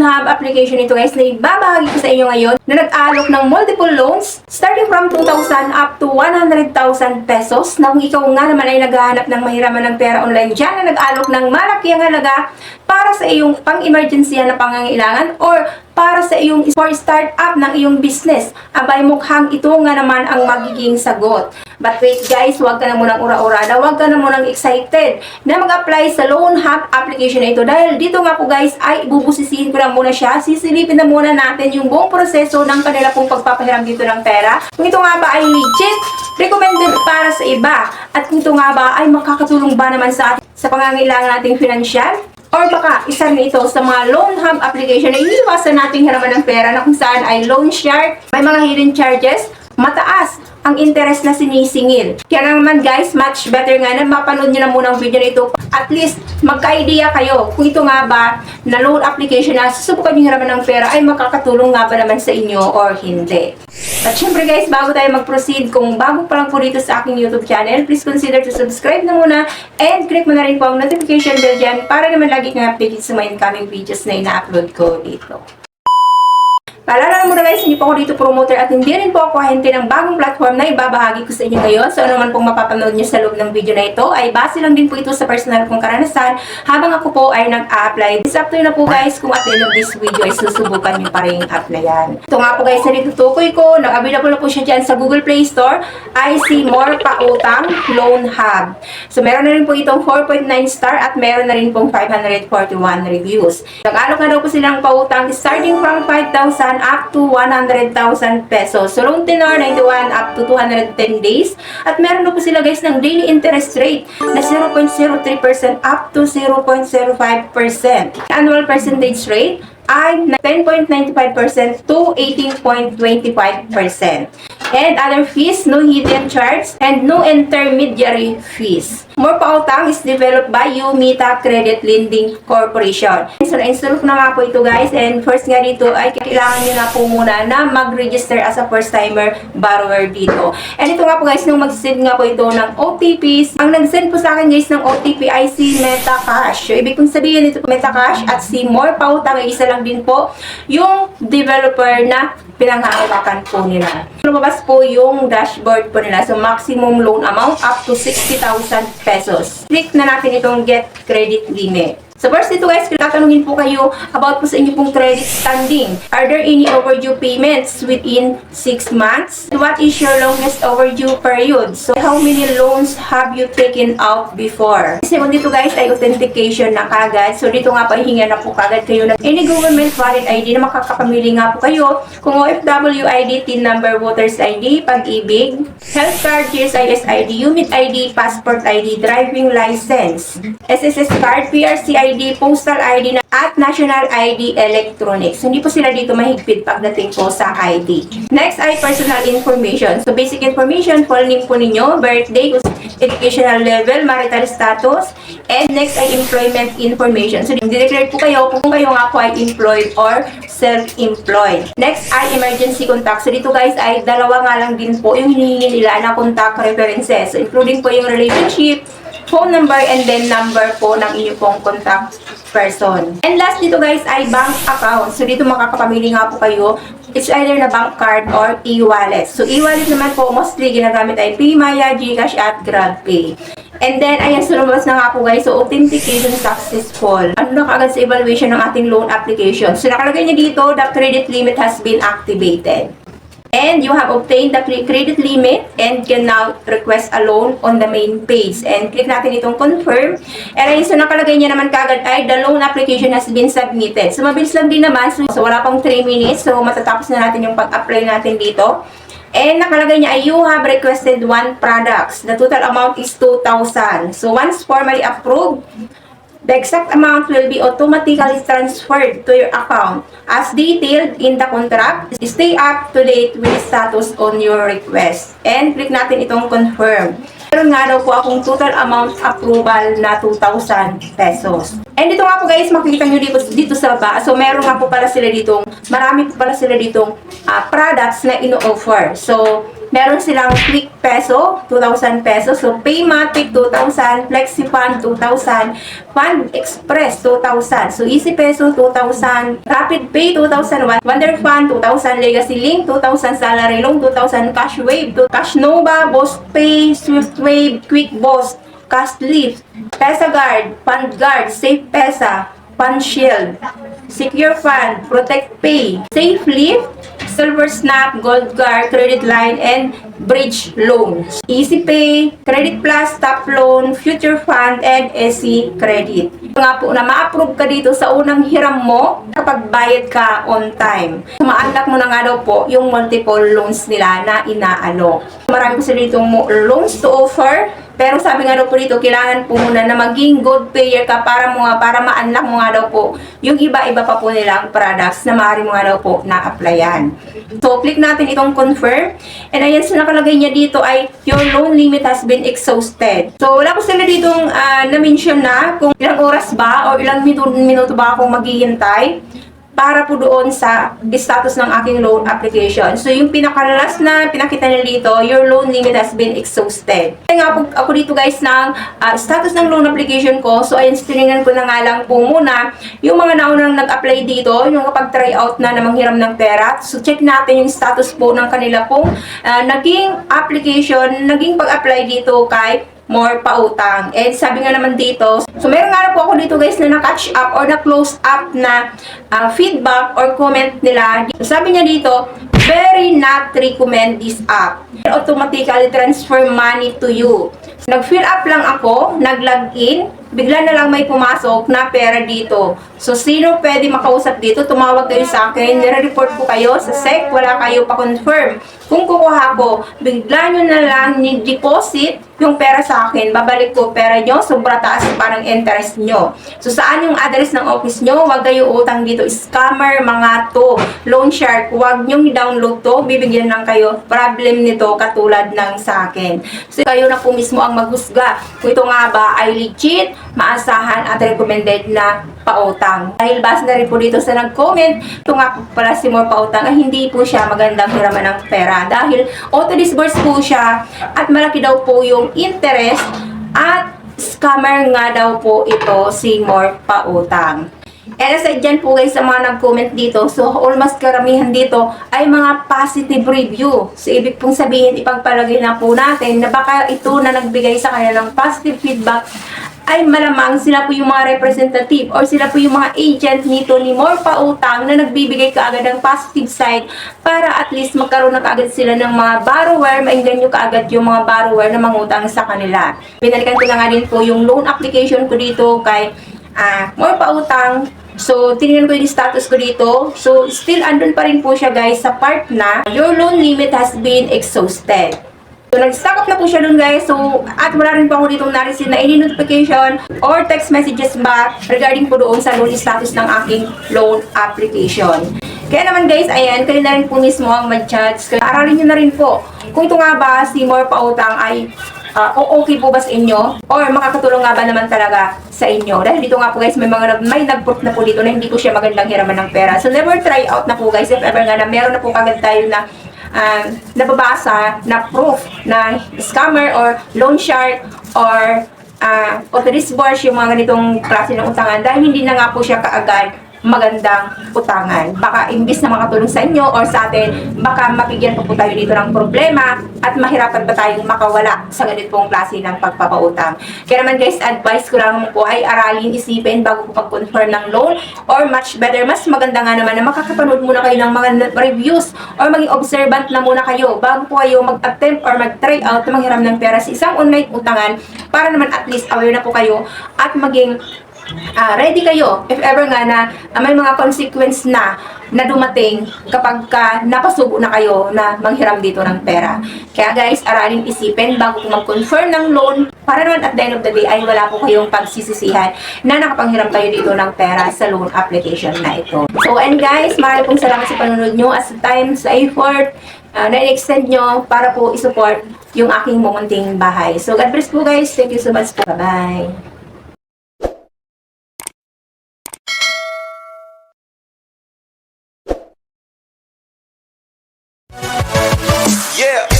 Hub application ito guys na ibabahagi ko sa inyo ngayon na nag-aalok ng multiple loans starting from 2,000 up to 100,000 pesos na kung ikaw nga naman ay naghahanap ng mahiraman ng pera online dyan na nag-aalok ng malaking halaga para sa iyong pang-emergency na pangangailangan or para sa iyong for start-up ng iyong business. Abay, mukhang ito nga naman ang magiging sagot. But wait guys, huwag ka na munang ura-urada, huwag ka na munang excited na mag-apply sa Loan Hub application na ito. Dahil dito nga po guys, ay bubusisihin ko lang muna siya. Sisilipin na muna natin yung buong proseso ng kanila pong pagpapahiram dito ng pera. Kung ito nga ba ay legit, recommended para sa iba, at kung ito nga ba ay makakatulong ba naman sa atin sa pangangailangan nating financial, or baka isa rin ito sa mga Loan Hub application na iniiwasan nating hiraman ng pera na kung saan ay loan shark, may mga hidden charges, mataas ang interest na sinisingil. Kaya naman guys, much better nga na mapanood nyo na muna ang video na ito. At least, magka-idea kayo kung ito nga ba na loan application na susubukan nyo hiraman ng pera ay makakatulong nga ba naman sa inyo or hindi. At syempre guys, bago tayo mag-proceed, kung bago pa lang po dito sa aking YouTube channel, please consider to subscribe na muna and click mo na rin po ang notification bell dyan para naman lagi kang updated sa mga incoming videos na ina-upload ko dito. Paalala muna guys, hindi po ako dito promoter at hindi rin po ako ahente ng bagong platform na ibabahagi ko sa inyo ngayon. So ano man pong mapapanood nyo sa loob ng video na ito ay base lang din po ito sa personal kong karanasan habang ako po ay nag-a-apply. It's up to you na po guys kung at the end of this video ay susubukan nyo pa rin applyan. Ito nga po guys, na tutukoy ko, nag-available na po siya dyan sa Google Play Store. I see more pautang Loan Hub. So meron na rin po itong 4.9 star at meron na rin pong 541 reviews. Nag-alok na daw po silang pautang starting from 5,000 up to 100,000 pesos. So, loan tenor, 91 up to 210 days. At meron na po sila guys ng daily interest rate na 0.03% up to 0.05%. Annual percentage rate ay 10.95% to 18.25%. And other fees, no hidden charge and no intermediary fees. More Pautang is developed by Umita Credit Lending Corporation. So, na-install ko na nga po ito guys. And first nga dito ay kailangan nyo na po muna na mag-register as a first-timer borrower dito. And ito nga po guys, nung mag-send nga po ito ng OTPs, ang nag-send po sa akin guys ng OTP ay si MetaCash. So, ibig kong sabihin ito MetaCash at si More Pautang ay isa lang din po yung developer na pinanghahawakan po nila. Lumabas po yung dashboard po nila. So, maximum loan amount up to 60,000 pesos. Click na natin itong get credit limit. So first dito guys, tatanungin po kayo about po sa inyo pong credit standing. Are there any overdue payments within 6 months? What is your longest overdue period? So how many loans have you taken out before? Second dito guys ay authentication na kagad. So dito nga pa hihingan na po kagad kayo ng any government valid ID na makakapamili nga po kayo. Kung OFW ID, TIN number, Voters ID, Pag-ibig, Health Card, GSIS ID, UMIT ID, Passport ID, Driving License, SSS Card, PRC ID, Postal ID at National ID Electronics. Hindi po sila dito mahigpit pagdating po sa ID. Next ay personal information. So basic information, full name po ninyo, birthday, educational level, marital status, and next ay employment information. So di-declare po kayo kung kayo nga po ay employed or self-employed. Next ay emergency contact. So dito guys ay dalawa nga lang din po yung hinihingi nila na contact references. So including po yung relationship, phone number, and then number po ng inyong pong contact person. And last dito guys ay bank account. So dito makakapamili nga po kayo. It's either na bank card or e-wallet. So e-wallet naman po mostly ginagamit ay PayMaya, GCash at GrabPay. And then, ayan, so lumabas na nga po guys. So, authentication successful. Ano na kaagad sa evaluation ng ating loan application? So, nakalagay niya dito, the credit limit has been activated. And you have obtained the credit limit and can now request a loan on the main page. And click natin itong confirm. And ayun, so nakalagay niya naman kagad ay the loan application has been submitted. So mabilis lang din naman. So wala pang 3 minutes. So matatapos na natin yung pag-apply natin dito. And nakalagay niya ay you have requested 1 products. The total amount is 2,000. So once formally approved, the exact amount will be automatically transferred to your account as detailed in the contract. Stay up to date with the status on your request. And click natin itong confirm. Meron nga daw po akong total amount approval na 2,000 pesos. And dito nga po guys, makikita nyo dito sa baba. So meron nga po pala sila ditong, marami po pala sila ditong products na ino-offer. So Meron silang Quick Peso, 2,000 pesos. So, Paymatic, 2,000. FlexiFund, 2,000. Fund Express, 2,000. So, Easy Peso, 2,000. Rapid Pay, 2,000. Wonder Fund, 2,000. Legacy Link, 2,000. Salary Loan, 2,000. Cash Wave, Cash Nova, Boss Pay, Swift Wave, Quick Boss, Cash Lift, Pesa Guard, Fund Guard, Safe Pesa, Fund Shield, Secure Fund, Protect Pay, Safe Lift, Silver Snap, Gold Guard, Credit Line, and Bridge Loan. Easy Pay, Credit Plus, Top Loan, Future Fund, and SC Credit. Nga po na ma-approve ka dito sa unang hiram mo kapag bayad ka on time. Ma-unlock mo na nga daw po yung multiple loans nila na inaalok. Marami po sila ditong loans to offer. Pero sabi nga daw po dito, kailangan po muna na maging good payer ka para ma-unlock mo nga daw po yung iba-iba pa po nilang products na maaari mo nga daw po na-applyan. So, click natin itong confirm. And ayan, so nakalagay niya dito ay your loan limit has been exhausted. So, wala po sila ditong na-mention na kung ilang oras ba o ilang minuto ba akong maghihintay para po doon sa status ng aking loan application. So, yung pinaka-last na pinakita nila dito, your loan limit has been exhausted. Kaya nga po ako dito guys ng status ng loan application ko. So, ayun, tinignan ko na nga lang po muna yung mga naunang nag-apply dito, yung kapag-try out na manghiram ng pera. So, check natin yung status po ng kanila pong naging application, naging pag-apply dito kay More Pautang. And sabi nga naman dito, so meron nga na po ako dito guys na na-catch up or na-close up na feedback or comment nila. So, sabi niya dito, very not recommend this app. Automatically transfer money to you. Nag-fill up lang ako, nag-login, bigla na lang may pumasok na pera dito. So, sino pwede makausap dito? Tumawag kayo sa akin, nire-report ko kayo sa SEC, wala kayo pa-confirm. Kung kukuha ko, bigla nyo na lang ni-deposit yung pera sa akin, babalik ko pera nyo, sobra taas pa ng interest nyo. So, saan yung address ng office nyo? Huwag kayo utang dito. Scammer, mga to. Loan shark, huwag nyo i-download to. Bibigyan lang kayo problem nito katulad ng sa akin. So, kayo na po mismo ang maghusga kung ito nga ba ay legit, maasahan at recommended na pautang. Dahil base na rin po dito sa nag-comment, ito nga po pala si More Pautang ay hindi po siya magandang hiraman ng pera dahil auto-disburse po siya at malaki daw po yung interest at scammer nga daw po ito si More Pautang. And aside dyan po guys sa mga nag-comment dito, so almost karamihan dito ay mga positive review. So ibig pong sabihin, ipagpalagay na po natin na baka ito na nagbigay sa kanya ng positive feedback ay malamang sila po yung mga representative or sila po yung mga agent nito ni More Pautang na nagbibigay kaagad ng positive side para at least magkaroon na kaagad sila ng mga borrower, mainggan nyo kaagad yung mga borrower na mangutang sa kanila. Pinalikan ko na nga din po yung loan application ko dito kay More Pautang. So, tingnan ko yung status ko dito. So, still andun pa rin po siya guys sa part na your loan limit has been exhausted. So, nag-stock up na po siya dun guys. So, at wala rin po ako ditong na-receive na any notification or text messages back regarding po doon sa loan status ng aking loan application. Kaya naman guys, ayan, kayo na rin po mismo ang mag-judge. Aralin nyo na rin po kung ito nga ba si More Pautang ay okay po ba sa inyo or makakatulong nga ba naman talaga sa inyo. Dahil dito nga po guys, may nag-proof na po dito na hindi po siya magandang hiraman ng pera. So, never try out na po guys if ever nga na meron na po kagad tayo na nababasa na proof na scammer or loan shark or auto-disburse yung mga ganitong klase ng utangan dahil hindi na nga po siya kaagad magandang utangan. Baka imbis na makatulong sa inyo or sa atin, baka mapigyan pa po tayo dito ng problema at mahirapan pa tayong makawala sa ganitong klase ng pagpapautang. Kaya naman guys, advice ko lang po ay aralin, isipin bago po pag-confirm ng loan or much better, mas maganda nga naman na makakapanood muna kayo ng mga reviews or maging observant na muna kayo bago po kayo mag-attempt or mag-try out na manghiram ng pera sa isang online utangan para naman at least aware na po kayo at maging ready kayo if ever nga na may mga consequence na dumating kapag napasubo na kayo na manghiram dito ng pera. Kaya guys, aralin, isipin bago po mag-confirm ng loan para naman at the end of the day ay wala po kayong pagsisisihan na nakapanghiram kayo dito ng pera sa loan application na ito. So and guys, marami pong salamat sa panunod nyo as time, sa effort na i-extend nyo para po isupport yung aking mumunting bahay. So God bless po guys. Thank you so much po. Bye-bye. Yeah.